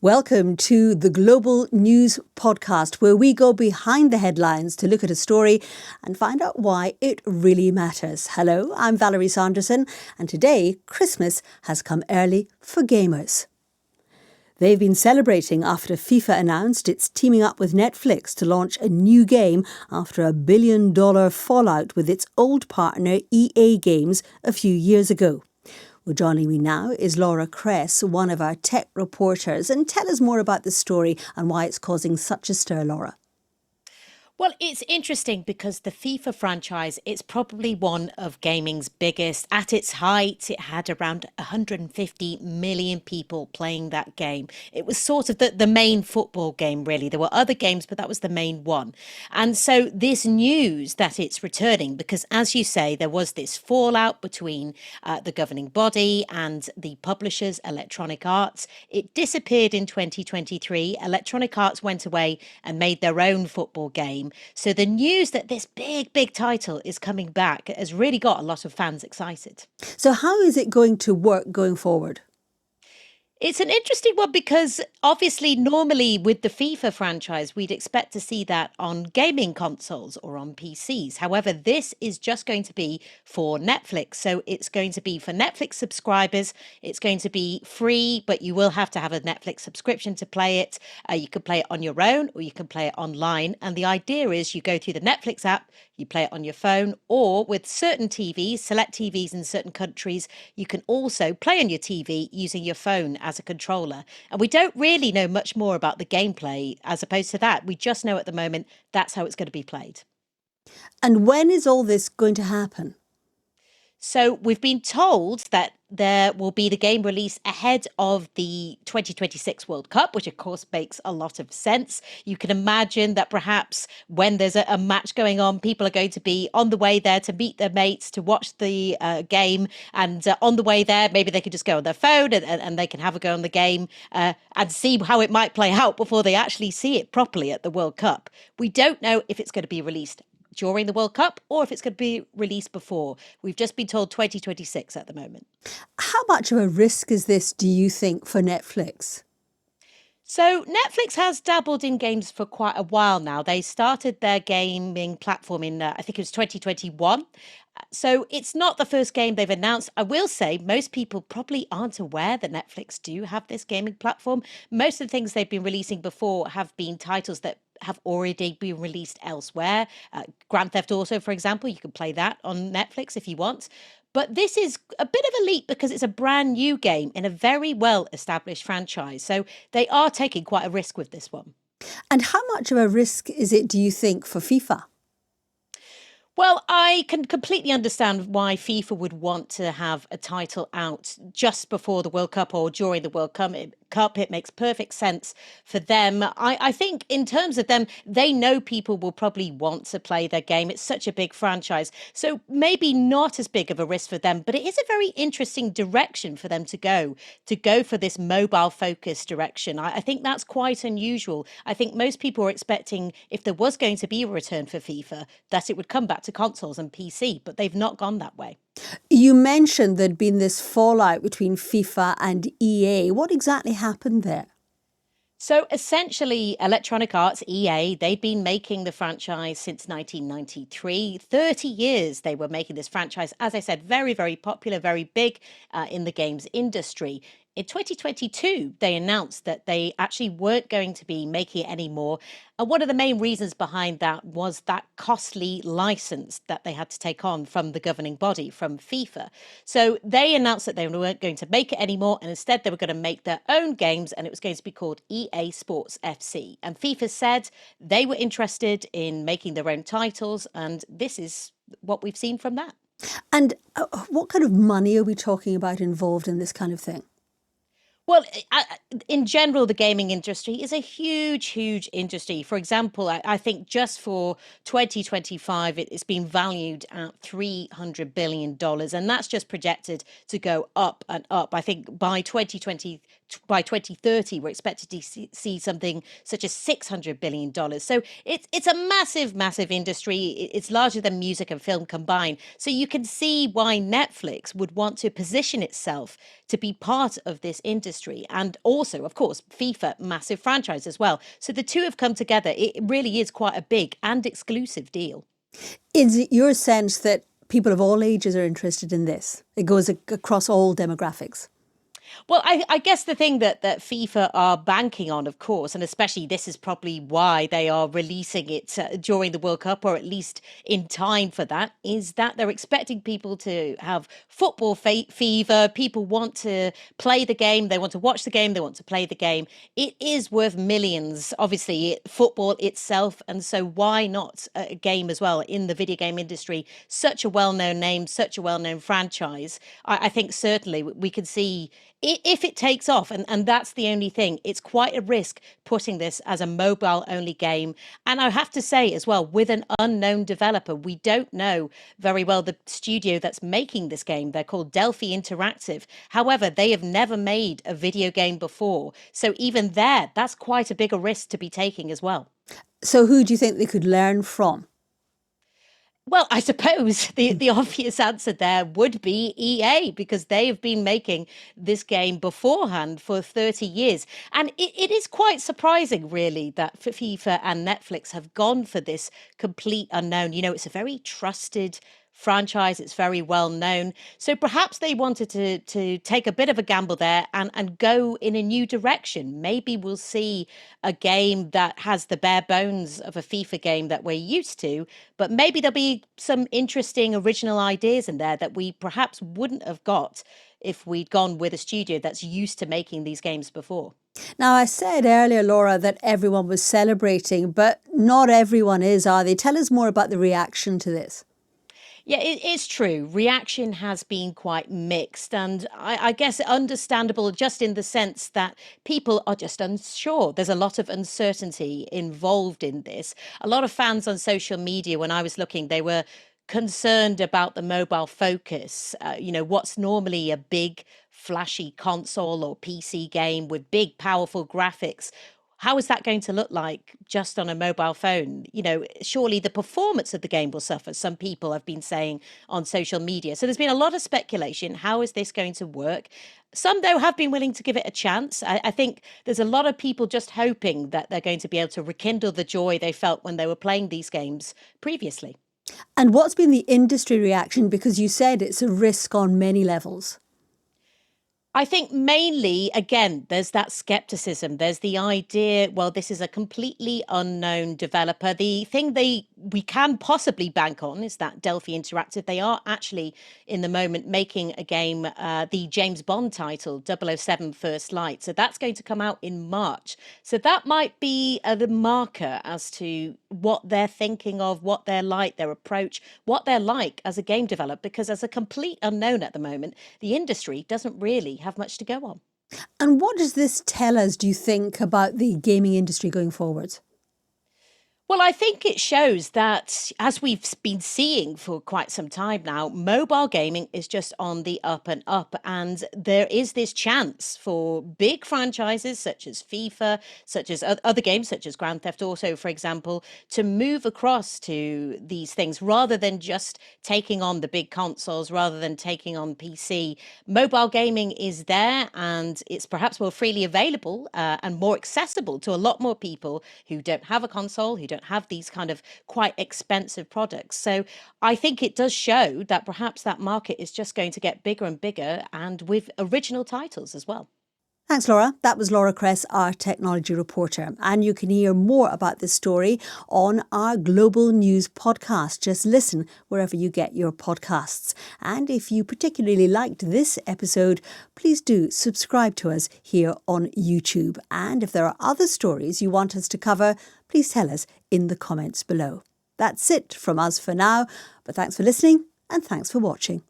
Welcome to the Global News Podcast, where we go behind the headlines to look at a story and find out why it really matters. Hello, I'm Valerie Saunderson, and today Christmas has come early for gamers. They've been celebrating after FIFA announced it's teaming up with Netflix to launch a new game after a $1 billion fallout with its old partner EA Games a few years ago. Well, joining me now is Laura Cress, one of our tech reporters. And tell us more about the story and why it's causing such a stir, Laura. Well, it's interesting because the FIFA franchise, it's probably one of gaming's biggest. At its height, it had around 150 million people playing that game. It was sort of the main football game, really. There were other games, but that was the main one. And so this news that it's returning, because as you say, there was this fallout between the governing body and the publishers, Electronic Arts. It disappeared in 2023. Electronic Arts went away and made their own football game. So the news that this big title is coming back has really got a lot of fans excited. So how is it going to work going forward? It's an interesting one because obviously, normally with the FIFA franchise, we'd expect to see that on gaming consoles or on PCs. However, this is just going to be for Netflix. So it's going to be for Netflix subscribers. It's going to be free, but you will have to have a Netflix subscription to play it. You can play it on your own or you can play it online. And the idea is you go through the Netflix app, you play it on your phone, or with certain TVs, select TVs in certain countries, you can also play on your TV using your phone as a controller. And we don't really know much more about the gameplay as opposed to that. We just know at the moment that's how it's going to be played. And when is all this going to happen? So we've been told that there will be the game release ahead of the 2026 World Cup, which of course makes a lot of sense. You can imagine that perhaps when there's a match going on, people are going to be on the way there to meet their mates, to watch the game. And on the way there, maybe they could just go on their phone and they can have a go on the game and see how it might play out before they actually see it properly at the World Cup. We don't know if it's going to be released during the World Cup or if it's going to be released before. We've just been told 2026 at the moment. How much of a risk is this, do you think, for Netflix? So Netflix has dabbled in games for quite a while now. They started their gaming platform in, I think it was 2021. So it's not the first game they've announced. I will say most people probably aren't aware that Netflix do have this gaming platform. Most of the things they've been releasing before have been titles that have already been released elsewhere. Grand Theft Auto, for example, you can play that on Netflix if you want. But this is a bit of a leap because it's a brand new game in a very well established franchise. So they are taking quite a risk with this one. And how much of a risk is it, do you think, for FIFA? Well, I can completely understand why FIFA would want to have a title out just before the World Cup or during the World Cup. It makes perfect sense for them. I think in terms of them, they know people will probably want to play their game. It's such a big franchise. So maybe not as big of a risk for them, but it is a very interesting direction for them to go for this mobile focused direction. I think that's quite unusual. I think most people were expecting if there was going to be a return for FIFA, that it would come back to consoles and PC, but they've not gone that way. You mentioned there'd been this fallout between FIFA and EA. What exactly happened there? So essentially, Electronic Arts, EA, they'd been making the franchise since 1993. 30 years they were making this franchise. As I said, very popular, very big in the games industry. In 2022, they announced that they actually weren't going to be making it anymore. And one of the main reasons behind that was that costly license that they had to take on from the governing body, from FIFA. So they announced that they weren't going to make it anymore. And instead, they were going to make their own games. And it was going to be called EA Sports FC. And FIFA said they were interested in making their own titles. And this is what we've seen from that. And what kind of money are we talking about involved in this kind of thing? Well, in general, the gaming industry is a huge industry. For example, I think just for 2025, it's been valued at $300 billion. And that's just projected to go up and up. I think by 2030, we're expected to see something such as $600 billion. So it's a massive industry. It's larger than music and film combined. So you can see why Netflix would want to position itself to be part of this industry industry. And also, of course, FIFA, massive franchise as well. So the two have come together. It really is quite a big and exclusive deal. Is it your sense that people of all ages are interested in this? It goes across all demographics. Well, I guess the thing that FIFA are banking on, of course, and especially this is probably why they are releasing it during the World Cup, or at least in time for that, is that they're expecting people to have football fever. People want to play the game. They want to watch the game. They want to play the game. It is worth millions, obviously, football itself. And so why not a game as well in the video game industry? Such a well-known name, such a well-known franchise. I think certainly we could see if it takes off, and that's the only thing, it's quite a risk putting this as a mobile only game. And I have to say as well, with an unknown developer, we don't know very well the studio that's making this game. They're called Delphi Interactive. However, they have never made a video game before. So even there, that's quite a bigger risk to be taking as well. So who do you think they could learn from? Well, I suppose the obvious answer there would be EA, because they have been making this game beforehand for 30 years. And it is quite surprising, really, that FIFA and Netflix have gone for this complete unknown. You know, it's a very trusted franchise. It's very well known. So perhaps they wanted to take a bit of a gamble there and go in a new direction. Maybe we'll see a game that has the bare bones of a FIFA game that we're used to, but maybe there'll be some interesting original ideas in there that we perhaps wouldn't have got if we'd gone with a studio that's used to making these games before. Now, I said earlier, Laura, that everyone was celebrating, but not everyone is, are they? Tell us more about the reaction to this. Yeah, it is true. Reaction has been quite mixed, and I guess understandable just in the sense that people are just unsure. There's a lot of uncertainty involved in this. A lot of fans on social media, when I was looking, they were concerned about the mobile focus. What's normally a big, flashy console or PC game with big, powerful graphics. How is that going to look like just on a mobile phone? Surely the performance of the game will suffer. Some people have been saying on social media. So there's been a lot of speculation. How is this going to work? Some, though, have been willing to give it a chance. I think there's a lot of people just hoping that they're going to be able to rekindle the joy they felt when they were playing these games previously. And what's been the industry reaction? Because you said it's a risk on many levels. I think mainly, again, there's that skepticism. There's the idea, well, this is a completely unknown developer. The thing we can possibly bank on is that Delphi Interactive, they are actually in the moment making a game, the James Bond title, 007 First Light. So that's going to come out in March. So that might be the marker as to what they're thinking of, what they're like, their approach, what they're like as a game developer, because as a complete unknown at the moment, the industry doesn't really have much to go on. And what does this tell us, do you think, about the gaming industry going forward? Well, I think it shows that, as we've been seeing for quite some time now, mobile gaming is just on the up and up. And there is this chance for big franchises such as FIFA, such as other games, such as Grand Theft Auto, for example, to move across to these things rather than just taking on the big consoles, rather than taking on PC. Mobile gaming is there, and it's perhaps more freely available and more accessible to a lot more people who don't have a console, who don't have these kind of quite expensive products. So I think it does show that perhaps that market is just going to get bigger and bigger, and with original titles as well. Thanks, Laura. That was Laura Cress, our technology reporter. And you can hear more about this story on our Global News podcast. Just listen wherever you get your podcasts. And if you particularly liked this episode, please do subscribe to us here on YouTube. And if there are other stories you want us to cover, please tell us in the comments below. That's it from us for now. But thanks for listening and thanks for watching.